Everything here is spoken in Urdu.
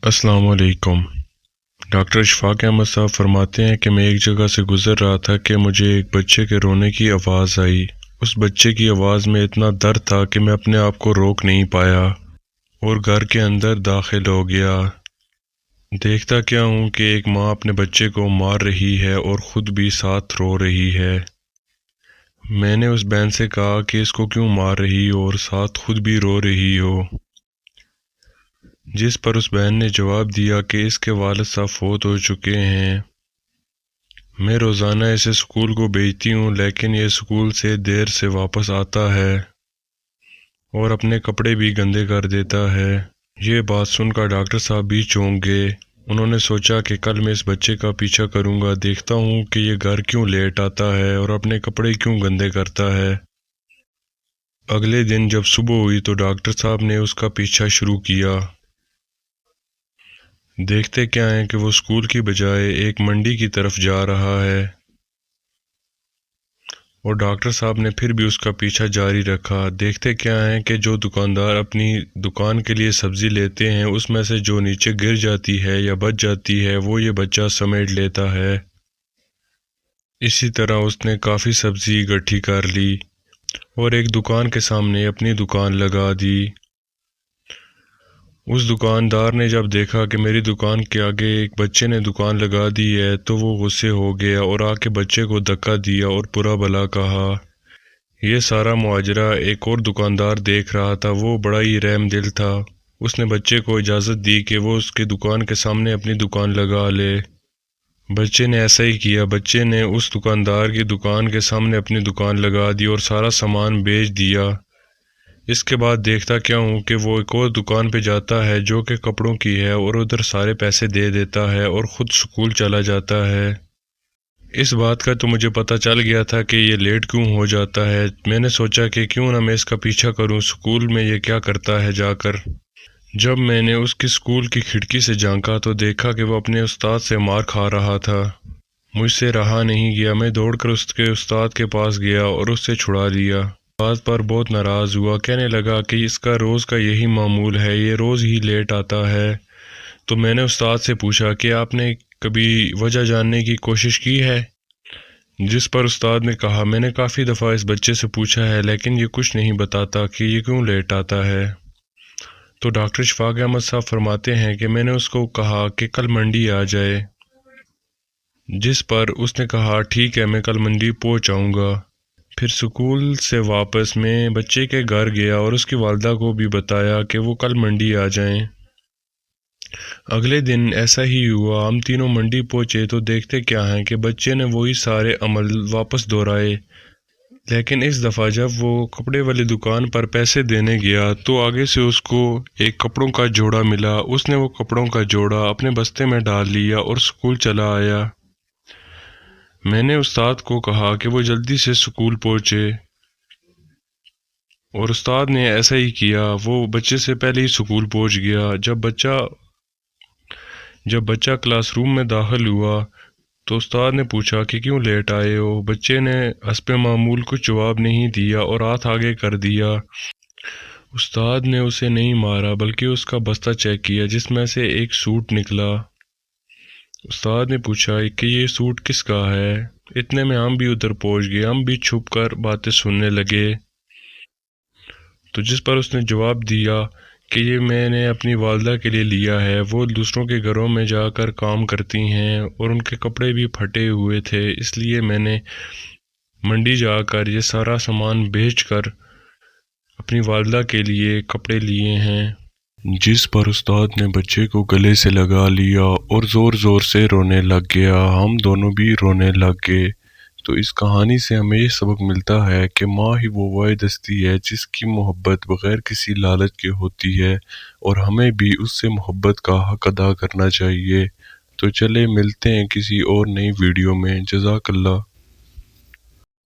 السلام علیکم۔ ڈاکٹر اشفاق احمد صاحب فرماتے ہیں کہ میں ایک جگہ سے گزر رہا تھا کہ مجھے ایک بچے کے رونے کی آواز آئی۔ اس بچے کی آواز میں اتنا درد تھا کہ میں اپنے آپ کو روک نہیں پایا اور گھر کے اندر داخل ہو گیا۔ دیکھتا کیا ہوں کہ ایک ماں اپنے بچے کو مار رہی ہے اور خود بھی ساتھ رو رہی ہے۔ میں نے اس بہن سے کہا کہ اس کو کیوں مار رہی ہو اور ساتھ خود بھی رو رہی ہو، جس پر اس بہن نے جواب دیا کہ اس کے والد صاحب فوت ہو چکے ہیں۔ میں روزانہ اسے اسکول کو بھیجتی ہوں، لیکن یہ اسکول سے دیر سے واپس آتا ہے اور اپنے کپڑے بھی گندے کر دیتا ہے۔ یہ بات سن کر ڈاکٹر صاحب بھی چونک گئے۔ انہوں نے سوچا کہ کل میں اس بچے کا پیچھا کروں گا، دیکھتا ہوں کہ یہ گھر کیوں لیٹ آتا ہے اور اپنے کپڑے کیوں گندے کرتا ہے۔ اگلے دن جب صبح ہوئی تو ڈاکٹر صاحب نے اس کا پیچھا شروع کیا۔ دیکھتے کیا ہیں کہ وہ اسکول کی بجائے ایک منڈی کی طرف جا رہا ہے اور ڈاکٹر صاحب نے پھر بھی اس کا پیچھا جاری رکھا۔ دیکھتے کیا ہیں کہ جو دکاندار اپنی دکان کے لیے سبزی لیتے ہیں، اس میں سے جو نیچے گر جاتی ہے یا بچ جاتی ہے وہ یہ بچہ سمیٹ لیتا ہے۔ اسی طرح اس نے کافی سبزی اکٹھی کر لی اور ایک دکان کے سامنے اپنی دکان لگا دی۔ اس دکاندار نے جب دیکھا کہ میری دکان کے آگے ایک بچے نے دکان لگا دی ہے تو وہ غصے ہو گیا اور آ کے بچے کو دھکا دیا اور برا بھلا کہا۔ یہ سارا ماجرا ایک اور دکاندار دیکھ رہا تھا، وہ بڑا ہی رحم دل تھا۔ اس نے بچے کو اجازت دی کہ وہ اس کی دکان کے سامنے اپنی دکان لگا لے۔ بچے نے ایسا ہی کیا۔ بچے نے اس دکاندار کی دکان کے سامنے اپنی دکان لگا دی اور سارا سامان بیچ دیا۔ اس کے بعد دیکھتا کیا ہوں کہ وہ ایک اور دکان پہ جاتا ہے جو کہ کپڑوں کی ہے اور ادھر سارے پیسے دے دیتا ہے اور خود سکول چلا جاتا ہے۔ اس بات کا تو مجھے پتہ چل گیا تھا کہ یہ لیٹ کیوں ہو جاتا ہے۔ میں نے سوچا کہ کیوں نہ میں اس کا پیچھا کروں، سکول میں یہ کیا کرتا ہے جا کر۔ جب میں نے اس کی سکول کی کھڑکی سے جھانکا تو دیکھا کہ وہ اپنے استاد سے مار کھا رہا تھا۔ مجھ سے رہا نہیں گیا، میں دوڑ کر اس کے استاد کے پاس گیا اور اس سے چھڑا لیا۔ بات پر بہت ناراض ہوا، کہنے لگا کہ اس کا روز کا یہی معمول ہے، یہ روز ہی لیٹ آتا ہے۔ تو میں نے استاد سے پوچھا کہ آپ نے کبھی وجہ جاننے کی کوشش کی ہے؟ جس پر استاد نے کہا، میں نے کافی دفعہ اس بچے سے پوچھا ہے لیکن یہ کچھ نہیں بتاتا کہ یہ کیوں لیٹ آتا ہے۔ تو ڈاکٹر اشفاق احمد صاحب فرماتے ہیں کہ میں نے اس کو کہا کہ کل منڈی آ جائے، جس پر اس نے کہا ٹھیک ہے میں کل منڈی پہنچ آؤں گا۔ پھر سکول سے واپس میں بچے کے گھر گیا اور اس کی والدہ کو بھی بتایا کہ وہ کل منڈی آ جائیں۔ اگلے دن ایسا ہی ہوا، ہم تینوں منڈی پہنچے تو دیکھتے کیا ہیں کہ بچے نے وہی سارے عمل واپس دہرائے، لیکن اس دفعہ جب وہ کپڑے والی دکان پر پیسے دینے گیا تو آگے سے اس کو ایک کپڑوں کا جوڑا ملا۔ اس نے وہ کپڑوں کا جوڑا اپنے بستے میں ڈال لیا اور سکول چلا آیا۔ میں نے استاد کو کہا کہ وہ جلدی سے سکول پہنچے اور استاد نے ایسا ہی کیا، وہ بچے سے پہلے ہی سکول پہنچ گیا۔ جب بچہ کلاس روم میں داخل ہوا تو استاد نے پوچھا کہ کیوں لیٹ آئے ہو؟ بچے نے حسب معمول کچھ جواب نہیں دیا اور ہاتھ آگے کر دیا۔ استاد نے اسے نہیں مارا بلکہ اس کا بستہ چیک کیا جس میں سے ایک سوٹ نکلا۔ استاد نے پوچھا کہ یہ سوٹ کس کا ہے؟ اتنے میں ہم بھی ادھر پہنچ گئے، ہم بھی چھپ کر باتیں سننے لگے۔ تو جس پر اس نے جواب دیا کہ یہ میں نے اپنی والدہ کے لیے لیا ہے، وہ دوسروں کے گھروں میں جا کر کام کرتی ہیں اور ان کے کپڑے بھی پھٹے ہوئے تھے، اس لیے میں نے منڈی جا کر یہ سارا سامان بیچ کر اپنی والدہ کے لیے کپڑے لیے ہیں۔ جس پر استاد نے بچے کو گلے سے لگا لیا اور زور زور سے رونے لگ گیا۔ ہم دونوں بھی رونے لگ گئے۔ تو اس کہانی سے ہمیں یہ سبق ملتا ہے کہ ماں ہی وہ واحد ہستی ہے جس کی محبت بغیر کسی لالچ کے ہوتی ہے، اور ہمیں بھی اس سے محبت کا حق ادا کرنا چاہیے۔ تو چلے ملتے ہیں کسی اور نئی ویڈیو میں۔ جزاک اللہ۔